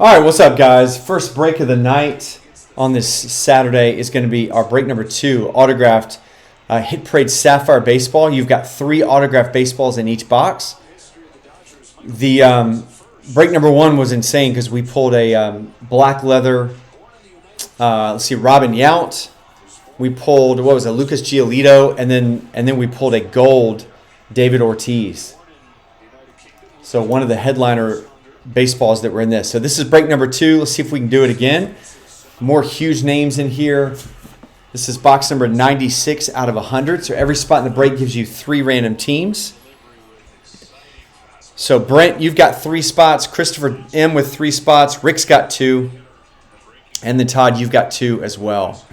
All right, what's up, guys? First break of the night on this Saturday is going to be our break number 2, autographed Hit Parade Sapphire baseball. You've got 3 autographed baseballs in each box. The break number 1 was insane because we pulled a black leather, Robin Yount. We pulled, Lucas Giolito, and then we pulled a gold David Ortiz. So one of the headliner baseballs that were in this. So this is break number 2. Let's see if we can do it again. More huge names in here. This is box number 96 out of 100. So every spot in the break gives you 3 random teams. So Brent, you've got 3 spots. Christopher M with 3 spots. Rick's got 2. And then Todd, you've got 2 as well.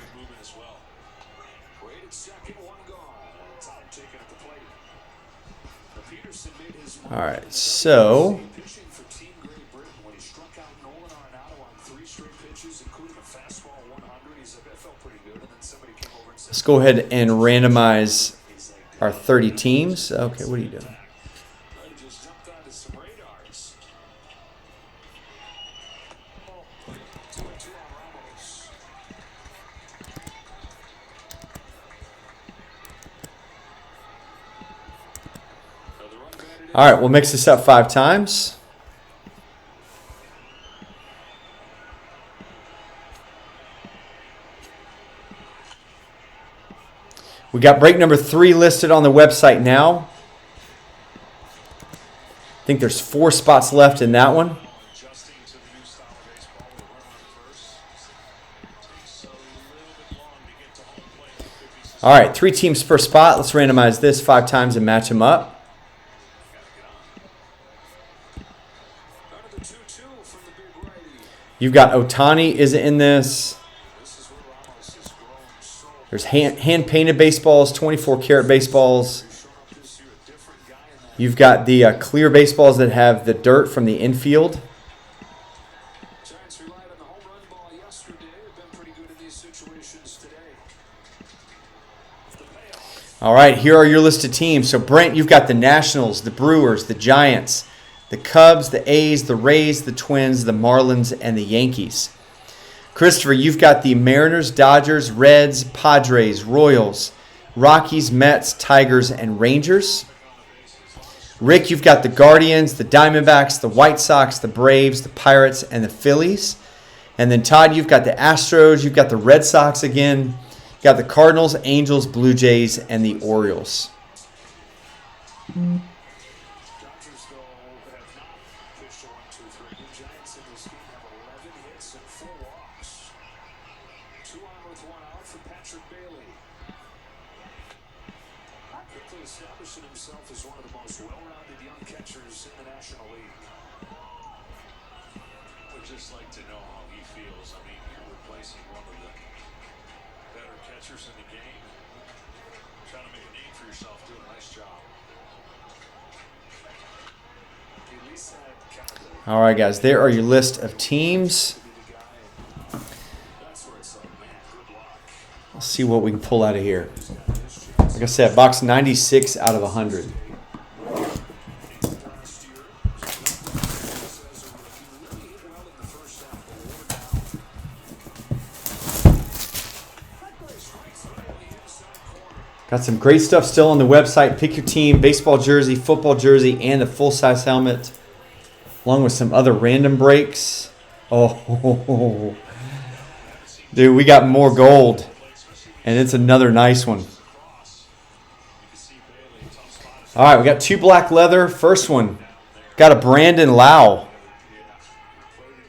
All right, so let's go ahead and randomize our 30 teams. Okay, what are you doing? All right, we'll mix this up 5 times. We got break number 3 listed on the website now. I think there's 4 spots left in that one. All right, 3 teams per spot. Let's randomize this 5 times and match them up. You've got Otani is in this. There's hand-painted baseballs, 24-karat baseballs. You've got the clear baseballs that have the dirt from the infield. All right, here are your list of teams. So, Brent, you've got the Nationals, the Brewers, the Giants, the Cubs, the A's, the Rays, the Twins, the Marlins, and the Yankees. Christopher, you've got the Mariners, Dodgers, Reds, Padres, Royals, Rockies, Mets, Tigers, and Rangers. Rick, you've got the Guardians, the Diamondbacks, the White Sox, the Braves, the Pirates, and the Phillies. And then Todd, you've got the Astros, you've got the Red Sox again, you've got the Cardinals, Angels, Blue Jays, and the Orioles. Establishing himself as one of the most well-rounded young catchers in the National League. Would just like to know how he feels. I mean, you're replacing one of the better catchers in the game. Trying to make a name for yourself, doing a nice job. All right, guys, there are your list of teams. Let's see what we can pull out of here. Like I said, box 96 out of 100. Got some great stuff still on the website. Pick your team, baseball jersey, football jersey, and a full-size helmet, along with some other random breaks. Oh, dude, we got more gold, and it's another nice one. All right, we got 2 black leather. First one, got a Brandon Lau.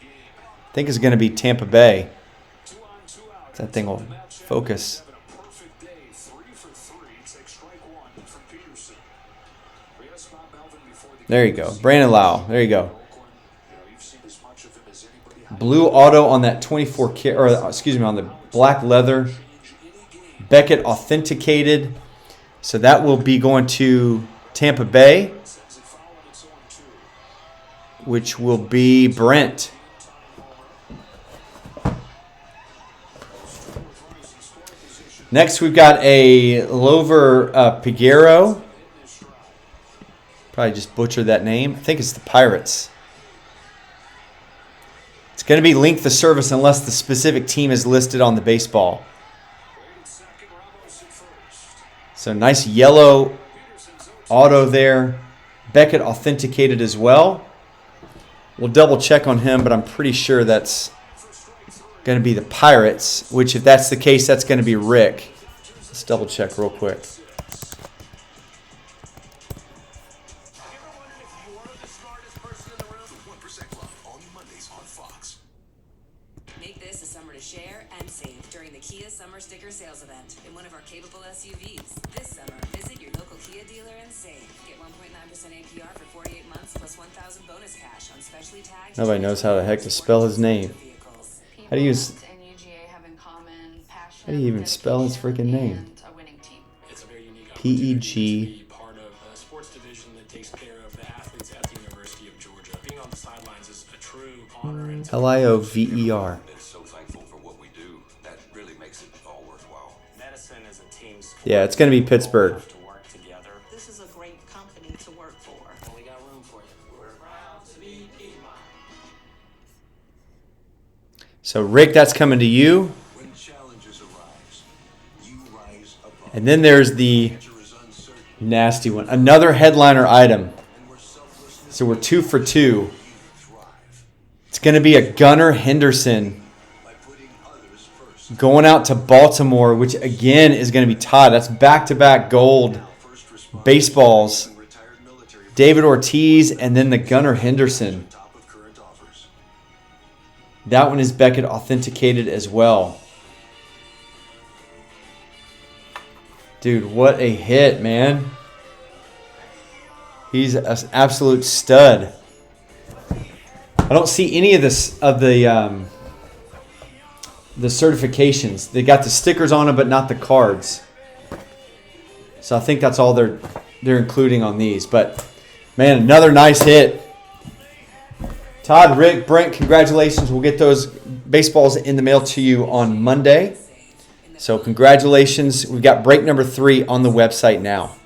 I think it's going to be Tampa Bay. That thing will focus. There you go, Brandon Lau. There you go. Blue auto on that 24K, or excuse me, on the black leather. Beckett authenticated. So that will be going to Tampa Bay, which will be Brent. Next, we've got a Lover Piguero. Probably just butchered that name. I think it's the Pirates. It's going to be length of service unless the specific team is listed on the baseball. So nice yellow auto there. Beckett authenticated as well. We'll double check on him, but I'm pretty sure that's going to be the Pirates, which if that's the case, that's going to be Rick. Let's double check real quick. Make this a summer to share and save during the Kia Summer Sticker Sales Event in one of our capable SUVs. This summer, visit your local Kia dealer and save. Get 1.9% APR for 48 months plus 1,000 bonus cash on specially tagged. Nobody knows how the heck to spell his name. How do you even spell his freaking name? P-E-G. Part of a sports division that takes care of the athletes at the University of Georgia. Being on the sidelines is a true honor. L-I-O-V-E-R. So thankful for what we do. That really makes it all worthwhile. Medicine is a team sport. Yeah, it's going to be Pittsburgh. To work together. This is a great company to work for. We got room for you. We're proud to be Piedmont. So, Rick, that's coming to you. When challenges arise, you rise above. And then there's the nasty one. Another headliner item. So we're 2 for 2. It's going to be a Gunnar Henderson going out to Baltimore, which again is going to be Todd. That's back-to-back gold baseballs. David Ortiz and then the Gunnar Henderson. That one is Beckett authenticated as well. Dude, what a hit, man. He's an absolute stud. I don't see any of this the certifications. They got the stickers on them, but not the cards. So I think that's all they're including on these. But man, another nice hit. Todd, Rick, Brent, congratulations. We'll get those baseballs in the mail to you on Monday. So congratulations. We've got break number 3 on the website now.